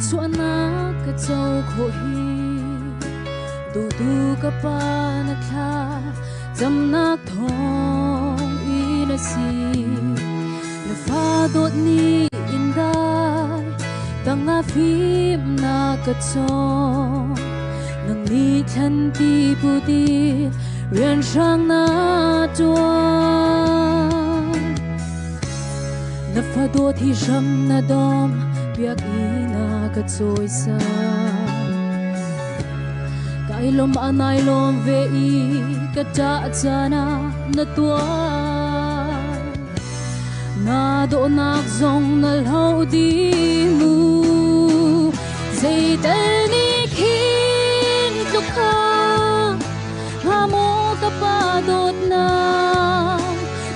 chuan na ka chau kho hi du du ka pa na kha cham nak thong in a si na fa dot ni in dai tanga phim na ka chong nang ni than ti pu ti rian sang na chuan na fa dot hi ram na dom biak ina ka choi sa kai lom anai lom ve i ka cha chana na tua na do nak zong na lo di mu zai ta ni khin tu kha ha mo ka pa dot na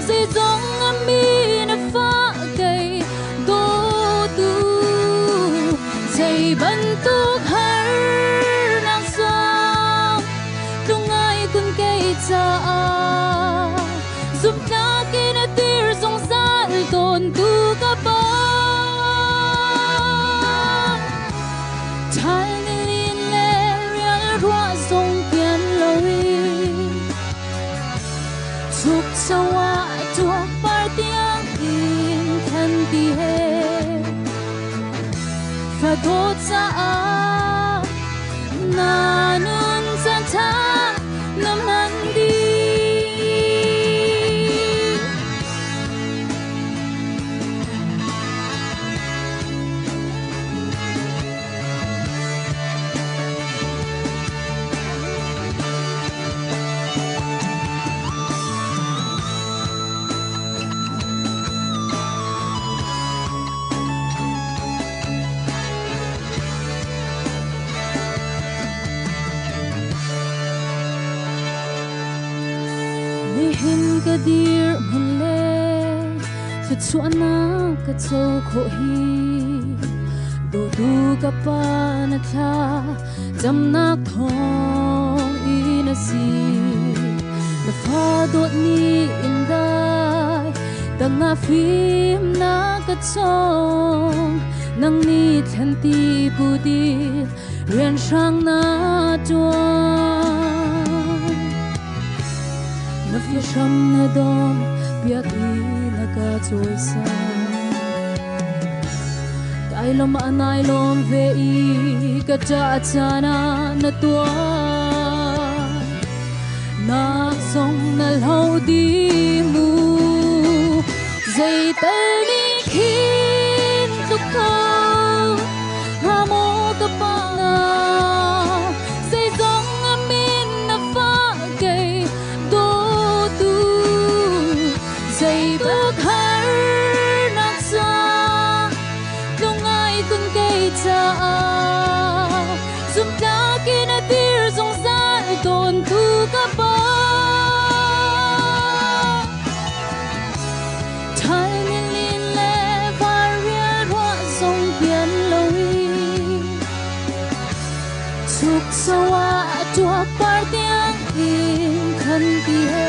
zai zong ami na fa kai do tu zai ban tu har nang sam tung ai kun kai cha giúp na ke na tir song san ton tu ka pa chal ni lin le rial rua song pian loi chuk sawa chua par tiang in than ti he fa dot sa na nun san cha nam han di hin ka dir mun le sa chuan na ka chau kho hi do du ka pa na tha jam nak thong in a si na fa dot ni in dai tanga phim na ka chong nang ni than ti pu ti rian sang na chuan na fi sham na dom biak i na ka choi sa kai lom anai lom ve i ka cha chana na tua na song na lo di mu zai ta ni khin tu kha ha mo ka pa na zai zong amin na fa kai do zai bak har nak sa tung ai kun kai cha zum ta ke na tir song san ton tu ka pa thai ni lin le var rial rua song pian loi chuk sawa chua par tiang in khan ti he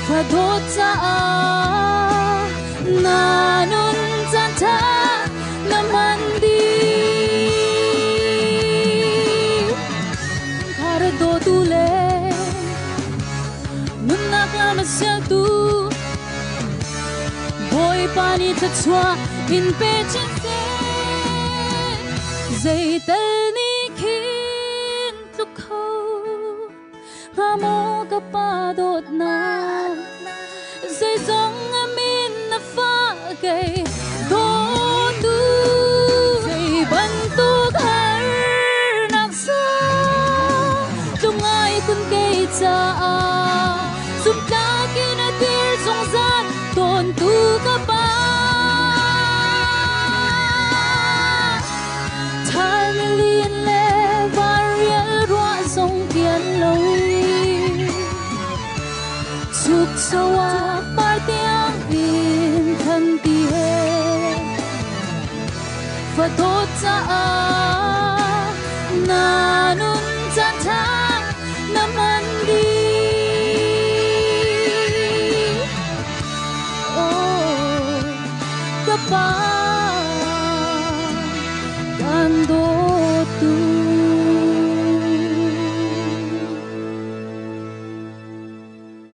fa dot sa na nun san tha na man di khar do tu le nun na ka ma sia tu boy pani ta chua in pe chen se zai ta ni khin tu kho ha mo ka pa dot na zai zong amin na fa kai do tu zai ban tu har nak sa tung ai kun kai cha zum ta ke na tir song san ton tu ka pa thar lin le var rial rua song pian loi chuk sawa par tiang in than ti he fa dot sa na nu